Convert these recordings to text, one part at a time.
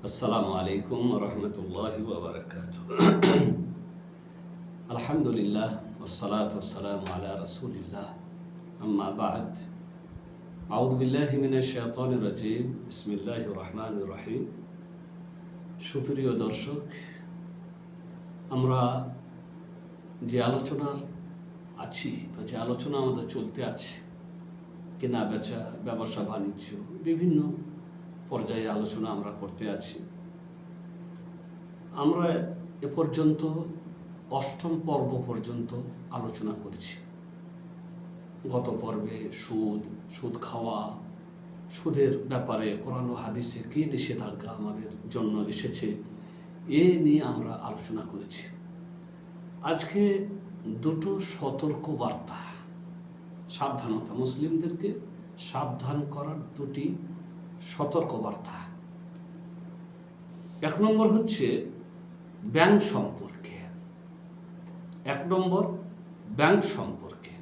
আসসালামু আলাইকুম রহমতুল্লাহি ওয়া বারাকাতুহু। আলহামদুলিল্লাহ ওয়াসসালাতু ওয়াসসালামু আলা রাসূলিল্লাহ, আম্মা বা'দ। আউযু বিল্লাহি মিনাশ শাইতানির রাজীম। বিসমিল্লাহির রহমানির রহিম। সুপ্রিয় দর্শক, আমরা যে আলোচনার আছি বা যে আলোচনা আমাদের চলতে আছে, কেনা বেচা, ব্যবসা বাণিজ্য, বিভিন্ন পর্যায়ে আলোচনা আমরা করতে আছি। আমরা এ পর্যন্ত অষ্টম পর্ব পর্যন্ত আলোচনা করেছি। গত পর্বে সুদ খাওয়া, সুদের ব্যাপারে কোরআন ও হাদিসে কী নিষেধাজ্ঞা আমাদের জন্য এসেছে, এ নিয়ে আমরা আলোচনা করেছি। আজকে দুটো সতর্ক বার্তা, সাবধানতা, মুসলিমদেরকে সাবধান করার দুটি সতর্ক বার্তা। এক নম্বর হচ্ছে ব্যাংক সম্পর্কে।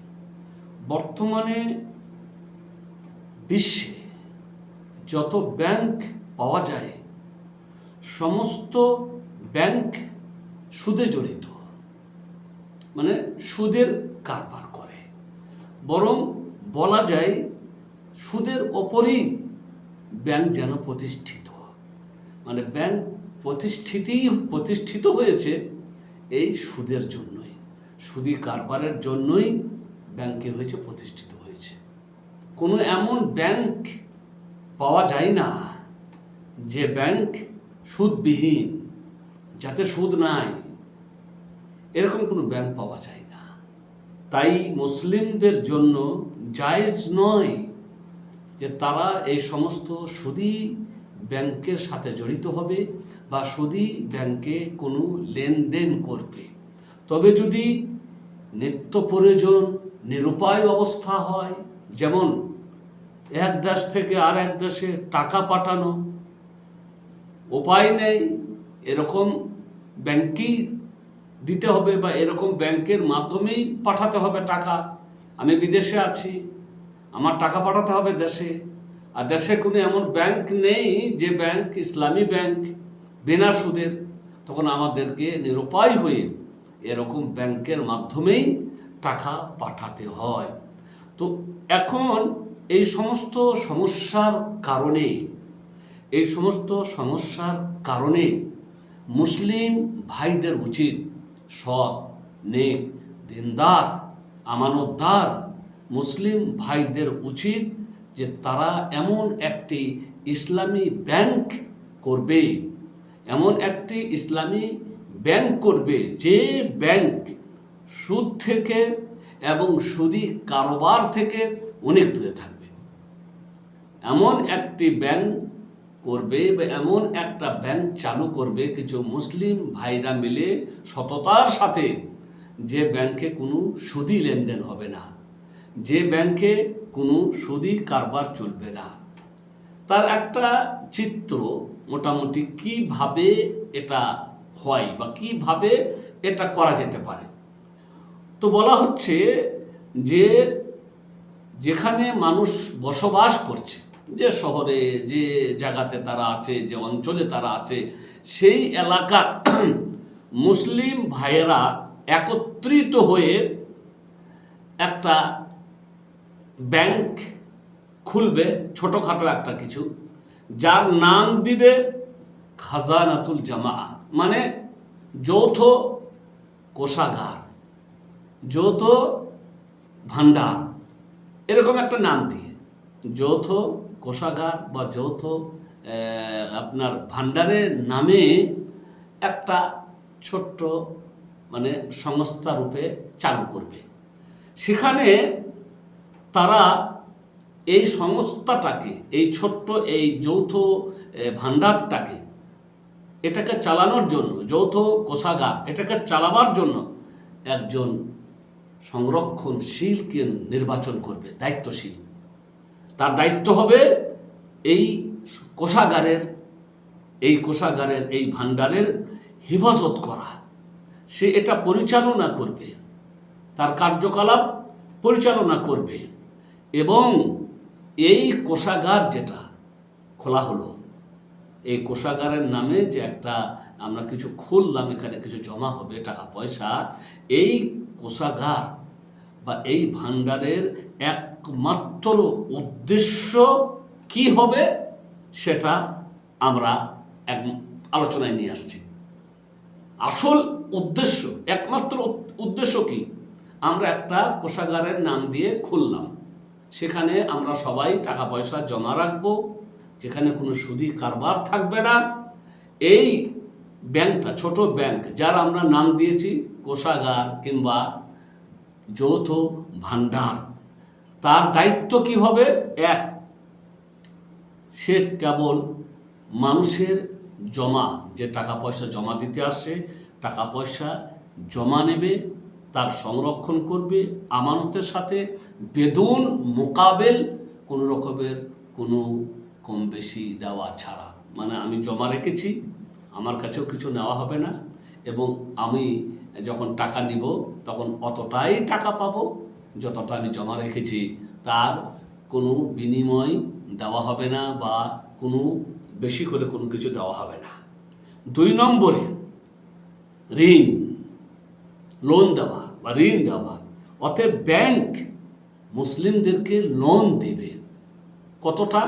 বর্তমানে বিশ্বে যত ব্যাংক পাওয়া যায়, সমস্ত ব্যাংক সুদে জড়িত, মানে সুদের কারবার করে। বরং বলা যায় সুদের ওপরই ব্যাংক যেন প্রতিষ্ঠিত, মানে ব্যাংক প্রতিষ্ঠিত হয়েছে এই সুদের জন্যই, সুদি কারবারের জন্যই ব্যাংকে প্রতিষ্ঠিত হয়েছে। কোনো এমন ব্যাংক পাওয়া যায় না যে ব্যাংক সুদবিহীন, যাতে সুদ নাই, এরকম কোনো ব্যাংক পাওয়া যায় না। তাই মুসলিমদের জন্য জায়েজ নয় যে তারা এই সমস্ত সুদী ব্যাংকের সাথে জড়িত হবে বা সুদী ব্যাংকে কোনো লেনদেন করবে। তবে যদি নিত্য প্রয়োজন, নিরুপায় অবস্থা হয়, যেমন এক দেশ থেকে আর এক দেশে টাকা পাঠানো, উপায় নেই, এরকম ব্যাংকেই দিতে হবে বা এরকম ব্যাংকের মাধ্যমেই পাঠাতে হবে টাকা। আমি বিদেশে আছি, আমার টাকা পাঠাতে হবে দেশে, আর দেশে কোনো এমন ব্যাংক নেই যে ব্যাংক ইসলামী ব্যাংক বিনা সুদের, তখন আমাদেরকে নিরুপায় হয়ে এরকম ব্যাংকের মাধ্যমেই টাকা পাঠাতে হয়। তো এখন এই সমস্ত সমস্যার কারণে মুসলিম ভাইদের উচিত, সৎ, নেক, দিনদার, আমানতদার মুসলিম ভাইদের উচিত যে তারা এমন একটি ইসলামী ব্যাংক করবে, যে ব্যাংক সুদ থেকে এবং সুদি কারবার থেকে অনেক দূরে থাকবে। এমন একটি ব্যাংক করবে বা এমন একটা ব্যাংক চালু করবে কিছু মুসলিম ভাইরা মিলে সততার সাথে, যে ব্যাংকে কোনো সুদি লেনদেন হবে না, যে ব্যাংকে কোনো সুদি কারবার চলবে না। তার একটা চিত্র মোটামুটি কিভাবে এটা হয় বা কিভাবে এটা করা যেতে পারে। তো বলা হচ্ছে যে যেখানে মানুষ বসবাস করছে, যে শহরে, যে জায়গাতে তারা আছে, যে অঞ্চলে তারা আছে, সেই এলাকার মুসলিম ভাইয়েরা একত্রিত হয়ে একটা ব্যাংক খুলবে, ছোটখাটো একটা কিছু, যার নাম দিবে খাজানাতুল জামা, মানে যৌথ কোষাগার, যৌথ ভান্ডার, এরকম একটা নাম দিয়ে যৌথ কোষাগার বা যৌথ আপনার ভান্ডারের নামে একটা ছোট্ট মানে সংস্থা রূপে চালু করবে। সেখানে তারা এই সংস্থাটাকে, এই ছোট্ট এই যৌথ ভান্ডারটাকে, এটাকে চালানোর জন্য, যৌথ কোষাগার এটাকে চালাবার জন্য একজন সংরক্ষণশীলকে নির্বাচন করবে, দায়িত্বশীল। তার দায়িত্ব হবে এই কোষাগারের এই ভান্ডারের হেফাজত করা। সে এটা পরিচালনা করবে, তার কার্যকলাপ পরিচালনা করবে। এবং এই কোষাগার যেটা খোলা হলো, এই কোষাগারের নামে যে একটা আমরা কিছু খুললাম, এখানে কিছু জমা হবে টাকা পয়সা, এই কোষাগার বা এই ভাণ্ডারের একমাত্র উদ্দেশ্য কি হবে সেটা আমরা এক আলোচনায় নিয়ে আসছি। আসল উদ্দেশ্য, একমাত্র উদ্দেশ্য কি? আমরা একটা কোষাগারের নাম দিয়ে খুললাম, সেখানে আমরা সবাই টাকা পয়সা জমা রাখবো, যেখানে কোনো সুদি কারবার থাকবে না। এই ব্যাংকটা, ছোট ব্যাংক যার আমরা নাম দিয়েছি কোষাগার কিংবা যৌথ ভাণ্ডার, তার দায়িত্ব কি হবে? এক, সে কেবল মানুষের জমা, যে টাকা পয়সা জমা দিতে আসছে, টাকা পয়সা জমা নেবে, তার সংরক্ষণ করবে আমানতের সাথে, বেদুন মোকাবেল কোনো রকমের কোনো কম বেশি দেওয়া ছাড়া। মানে আমি জমা রেখেছি, আমার কাছেও কিছু নেওয়া হবে না, এবং আমি যখন টাকা নিব তখন অতটাই টাকা পাবো যতটা আমি জমা রেখেছি, তার কোনো বিনিময় দেওয়া হবে না বা কোনো বেশি করে কোনো কিছু দেওয়া হবে না। 2 নম্বরে ঋণ, লোন দেওয়া বা ঋণ দেওয়া। অতএব ব্যাংক মুসলিমদেরকে লোন দেবে কতটা?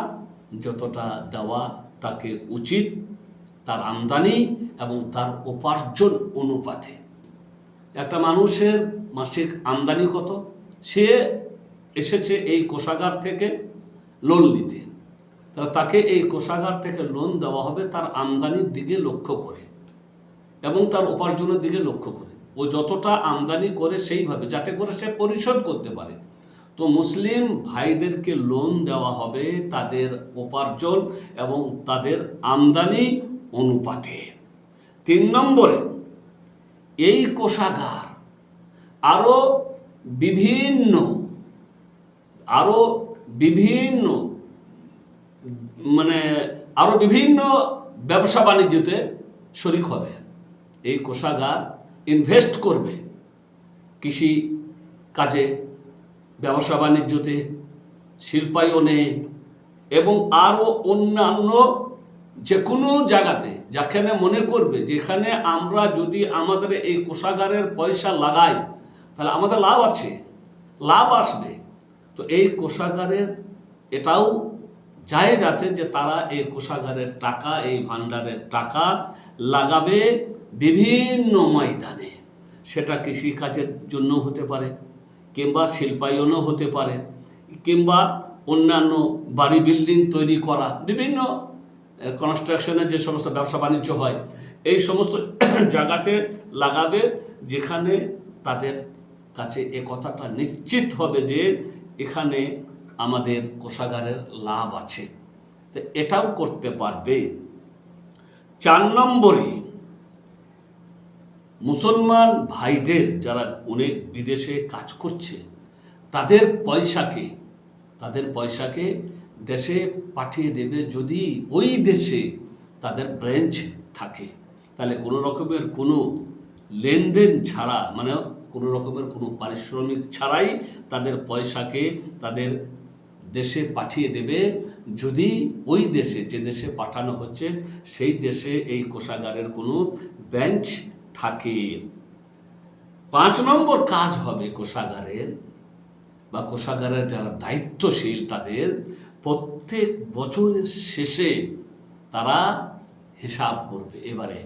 যতটা দেওয়া তাকে উচিত, তার আমদানি এবং তার উপার্জন অনুপাতে। একটা মানুষের মাসিক আমদানি কত, সে এসেছে এই কোষাগার থেকে লোন নিতে, তাকে এই কোষাগার থেকে লোন দেওয়া হবে তার আমদানির দিকে লক্ষ্য করে এবং তার উপার্জনের দিকে লক্ষ্য করে। ও যতটা আমদানি করে সেইভাবে, যাতে করে সে পরিশোধ করতে পারে। তো মুসলিম ভাইদেরকে লোন দেওয়া হবে তাদের উপার্জন এবং তাদের আমদানি অনুপাতে। 3 নম্বরে এই কোষাগার আরো বিভিন্ন ব্যবসা বাণিজ্যতে শরিক হবে। এই কোষাগার ইনভেস্ট করবে কৃষি কাজে, ব্যবসা বাণিজ্যতে, শিল্পায়নে এবং আরও অন্যান্য যে কোনো জায়গাতে, যেখানে মনে করবে যেখানে আমরা যদি আমাদের এই কোষাগারের পয়সা লাগাই তাহলে আমাদের লাভ আছে, লাভ আসবে। তো এই কোষাগারের এটাও জায়েজ আছে যে তারা এই কোষাগারের টাকা, এই ভাণ্ডারের টাকা লাগাবে বিভিন্ন ময়দানে। সেটা কৃষিকাজের জন্য হতে পারে, কিংবা শিল্পায়নও হতে পারে, কিংবা অন্যান্য বাড়ি বিল্ডিং তৈরি করা, বিভিন্ন কনস্ট্রাকশনের যে সমস্ত ব্যবসা বাণিজ্য হয়, এই সমস্ত জায়গাতে লাগাবে, যেখানে তাদের কাছে এ কথাটা নিশ্চিত হবে যে এখানে আমাদের কোষাগারের লাভ আছে। তো এটাও করতে পারবে। 4 নম্বরে মুসলমান ভাইদের যারা অনেক বিদেশে কাজ করছে, তাদের পয়সাকে দেশে পাঠিয়ে দেবে যদি ওই দেশে তাদের ব্রাঞ্চ থাকে। তাহলে কোনো রকমের কোনো লেনদেন ছাড়া, মানে কোনো রকমের কোনো পারিশ্রমিক ছাড়াই তাদের পয়সাকে তাদের দেশে পাঠিয়ে দেবে, যদি ওই দেশে, যে দেশে পাঠানো হচ্ছে সেই দেশে এই কোষাগারের কোনো ব্রাঞ্চ থাকে। 5 নম্বর কাজ হবে কোষাগারের বা কোষাগারের যারা দায়িত্বশীল, তাদের প্রত্যেক বছরের শেষে তারা হিসাব করবে। এবারে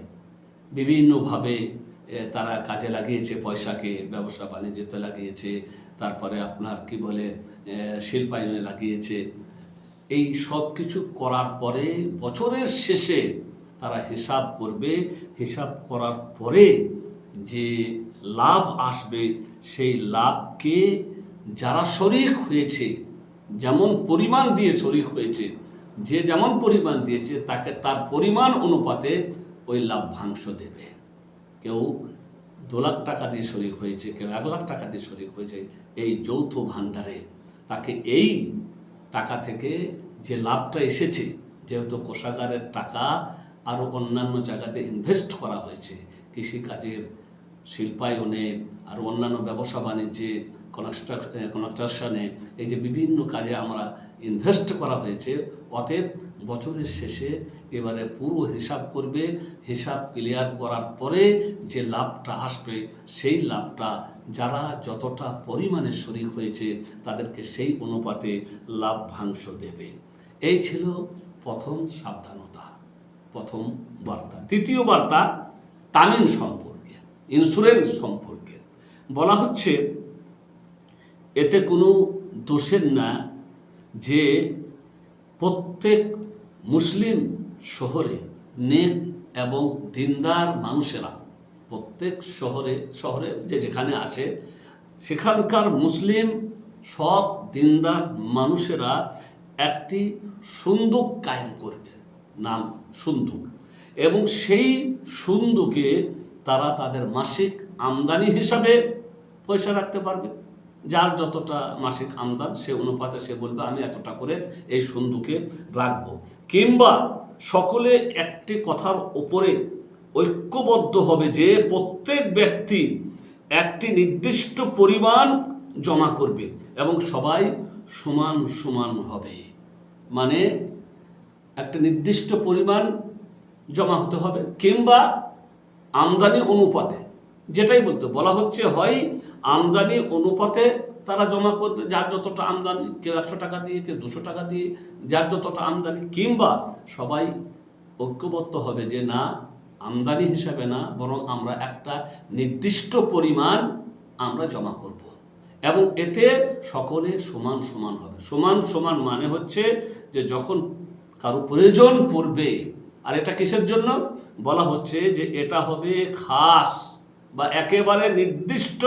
বিভিন্নভাবে তারা কাজে লাগিয়েছে পয়সাকে, ব্যবসা বাণিজ্যতে লাগিয়েছে, তারপরে আপনার কি বলে শিল্পায়নে লাগিয়েছে। এই সব কিছু করার পরে বছরের শেষে তারা হিসাব করবে। হিসাব করার পরে যে লাভ আসবে, সেই লাভকে যারা শরিক হয়েছে, যেমন পরিমাণ দিয়ে শরিক হয়েছে, যে যেমন পরিমাণ দিয়েছে তাকে তার পরিমাণ অনুপাতে ওই লাভ্যাংশ দেবে। কেউ 2 লাখ টাকা দিয়ে শরিক হয়েছে, কেউ 1 লাখ টাকা দিয়ে শরিক হয়েছে এই যৌথ ভাণ্ডারে, তাকে এই টাকা থেকে যে লাভটা এসেছে, যেহেতু কোষাগারের টাকা আরও অন্যান্য জায়গাতে ইনভেস্ট করা হয়েছে, কৃষিকাজের, শিল্পায়নে আর অন্যান্য ব্যবসা বাণিজ্যে, কনস্ট্রাকশনে, এই যে বিভিন্ন কাজে আমরা ইনভেস্ট করা হয়েছে, অতএব বছরের শেষে এবারে পুরো হিসাব করবে। হিসাব ক্লিয়ার করার পরে যে লাভটা আসবে সেই লাভটা যারা যতটা পরিমাণে শরিক হয়েছে তাদেরকে সেই অনুপাতে লাভ্যাংশ দেবে। এই ছিল প্রথম সাবধানতা, প্রথম বার্তা। দ্বিতীয় বার্তা তামিন সম্পর্কে, ইন্স্যুরেন্স সম্পর্কে বলা হচ্ছে, এতে কোনো দোষের না যে প্রত্যেক মুসলিম শহরে নেক এবং দিনদার মানুষেরা, প্রত্যেক শহরে যে যেখানে আসে সেখানকার মুসলিম সৎ দিনদার মানুষেরা একটি সুন্দুক কায়েম করবে, নাম সুন্দুক, এবং সেই সুন্দুকে তারা তাদের মাসিক আমদানি হিসাবে পয়সা রাখতে পারবে। যার যতটা মাসিক আমদান সে অনুপাতে সে বলবে আমি এতটা করে এই সুন্দুকে রাখবো। কিংবা সকলে একটি কথার উপরে ঐক্যবদ্ধ হবে যে প্রত্যেক ব্যক্তি একটি নির্দিষ্ট পরিমাণ জমা করবে এবং সবাই সমান সমান হবে। মানে একটা নির্দিষ্ট পরিমাণ জমা হতে হবে, কিংবা আমদানি অনুপাতে, যেটাই বলতে বলা হচ্ছে, হয় আমদানি অনুপাতে তারা জমা করবে, যার যতটা আমদানি, কেউ 100 টাকা দিয়ে, কেউ 200 টাকা দিয়ে, যার যতটা আমদানি, কিংবা সবাই ঐক্যবদ্ধ হবে যে না, আমদানি হিসাবে না, বরং আমরা একটা নির্দিষ্ট পরিমাণ আমরা জমা করব এবং এতে সকলে সমান সমান হবে। সমান সমান মানে হচ্ছে যে যখন কারো প্রয়োজন পড়বে, আর এটা কিসের জন্য বলা হচ্ছে যে এটা হবে খাস বা একেবারে নির্দিষ্ট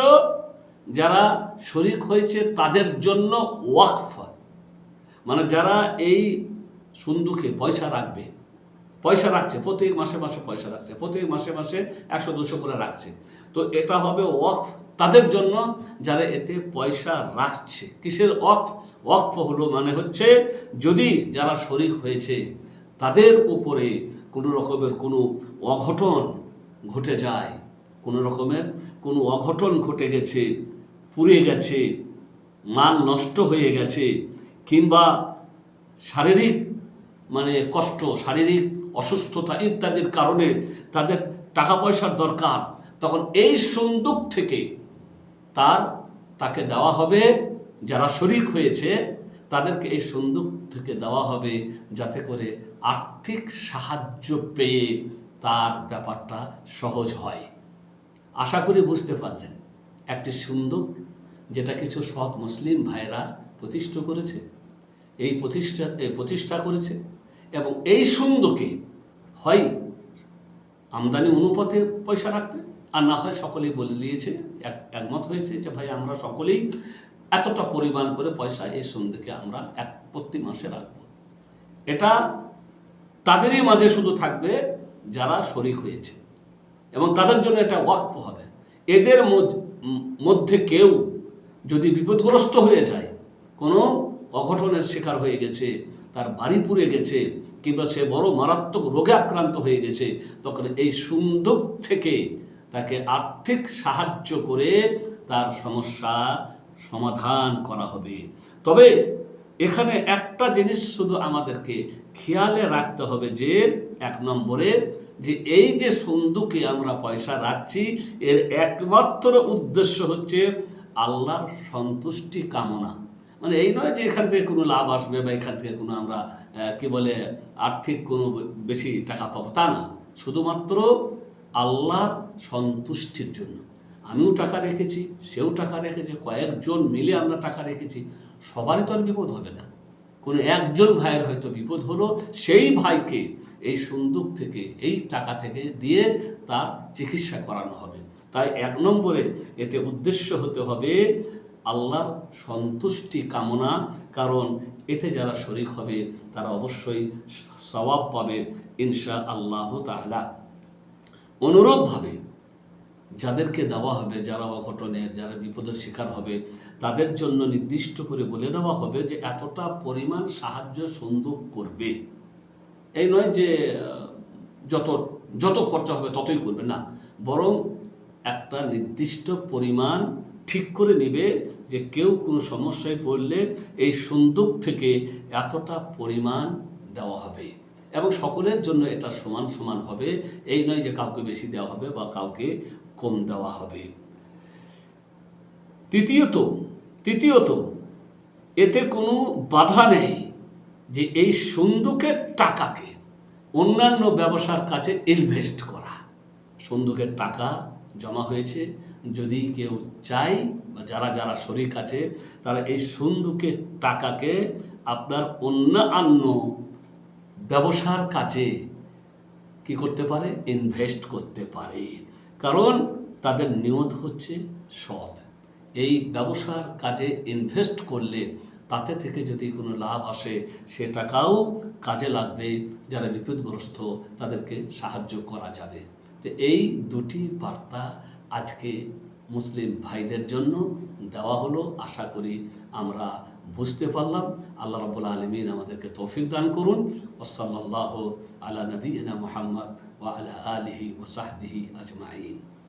যারা শরিক হয়েছে তাদের জন্য ওয়াকফ, মানে যারা এই সুন্দুকে পয়সা রাখছে, প্রত্যেক মাসে মাসে পয়সা রাখছে, প্রত্যেক মাসে মাসে 100-200 করে রাখছে, তো এটা হবে ওয়াকফ তাদের জন্য যারা এতে পয়সা রাখছে। কিসের ওয়াকফ হলো মানে হচ্ছে যদি যারা শরিক হয়েছে তাদের উপরে কোনো রকমের কোনো অঘটন ঘটে যায়, কোনো রকমের কোনো অঘটন ঘটে গেছে, পুড়ে গেছে, মাল নষ্ট হয়ে গেছে, কিংবা শারীরিক মানে কষ্ট, শারীরিক অসুস্থতা ইত্যাদির কারণে তাদের টাকা পয়সার দরকার, তখন এই সুন্দুক থেকে তাকে দেওয়া হবে, যারা শরিক হয়েছে তাদেরকে এই সুন্দুক থেকে দেওয়া হবে, যাতে করে আর্থিক সাহায্য পেয়ে তার ব্যাপারটা সহজ হয়। আশা করি বুঝতে পারলেন, একটি সুন্দুক যেটা কিছু সৎ মুসলিম ভাইরা প্রতিষ্ঠা করেছে এবং এই সুন্দুকে হয় আমদানি অনুপাতে পয়সা রাখবে, আর না হয় সকলেই বলে দিয়েছে, একমত হয়েছে যে ভাই আমরা সকলেই এতটা পরিমাণ করে পয়সা এই সুন্দুকে আমরা প্রতি মাসে রাখব। এটা তাদেরই মাঝে শুধু থাকবে যারা শরিক হয়েছে এবং তাদের জন্য এটা ওয়াকফ হবে। এদের মধ্যে কেউ যদি বিপদগ্রস্ত হয়ে যায়, কোনো অঘটনের শিকার হয়ে গেছে, তার বাড়ি পুড়ে গেছে, কিংবা সে বড় মারাত্মক রোগে আক্রান্ত হয়ে গেছে, তখন এই সুন্দুক থেকে তাকে আর্থিক সাহায্য করে তার সমস্যা সমাধান করা হবে। তবে এখানে একটা জিনিস শুধু আমাদেরকে খেয়ালে রাখতে হবে যে 1 নম্বরে যে এই যে সুন্দুকে আমরা পয়সা রাখছি এর একমাত্র উদ্দেশ্য হচ্ছে আল্লাহর সন্তুষ্টি কামনা। মানে এই নয় যে এখান থেকে কোনো লাভ আসবে বা এখান থেকে কোনো আমরা আর্থিক কোনো বেশি টাকা পাবো, তা না, শুধুমাত্র আল্লাহর সন্তুষ্টির জন্য। আমিও টাকা রেখেছি, সেও টাকা রেখেছে, কয়েকজন মিলে আমরা টাকা রেখেছি, সবারই তো আর বিপদ হবে না, কোনো একজন ভাইয়ের হয়তো বিপদ হলো, সেই ভাইকে এই সুন্দুক থেকে, এই টাকা থেকে দিয়ে তার চিকিৎসা করানো হবে। তাই 1 নম্বরে এতে উদ্দেশ্য হতে হবে আল্লাহর সন্তুষ্টি কামনা, কারণ এতে যারা শরিক হবে তারা অবশ্যই সওয়াব পাবে ইনশাআল্লাহ তাআলা। অনুরূপভাবে যাদেরকে দেওয়া হবে, যারা অঘটনের, যারা বিপদের শিকার হবে, তাদের জন্য নির্দিষ্ট করে বলে দেওয়া হবে যে এতটা পরিমাণ সাহায্য সুন্দুক করবে। এই নয় যে যত খরচা হবে ততই করবে, না, বরং একটা নির্দিষ্ট পরিমাণ ঠিক করে নেবে যে কেউ কোনো সমস্যায় পড়লে এই সুন্দুক থেকে এতটা পরিমাণ দেওয়া হবে। এবং সকলের জন্য এটা সমান সমান হবে, এই নয় যে কাউকে বেশি দেওয়া হবে বা কাউকে কম দেওয়া হবে। তৃতীয়ত এতে কোনো বাধা নেই যে এই সন্দুকের টাকাকে অন্যান্য ব্যবসার কাজে ইনভেস্ট করা। সন্দুকের টাকা জমা হয়েছে, যদি কেউ চায় বা যারা যারা শরিক আছে তারা এই সন্দুকের টাকাকে আপনার অন্যান্য ব্যবসার কাজে কি করতে পারে, ইনভেস্ট করতে পারে, কারণ তাদের নিয়ত হচ্ছে সৎ। এই ব্যবসার কাজে ইনভেস্ট করলে তাতে থেকে যদি কোনো লাভ আসে সে টাকাও কাজে লাগবে, যারা বিপদগ্রস্ত তাদেরকে সাহায্য করা যাবে। তো এই দুটি বার্তা আজকে মুসলিম ভাইদের জন্য দেওয়া হলো। আশা করি আমরা বুঝতে পারলাম। আল্লাহ রাব্বুল আলামিন আমাদেরকে তৌফিক দান করুন। ওয়াসাল্লাল্লাহু আলা নবিয়িনা মুহাম্মদ ওয়া আলা আলিহি ওয়া সাহবিহি আজমাইন।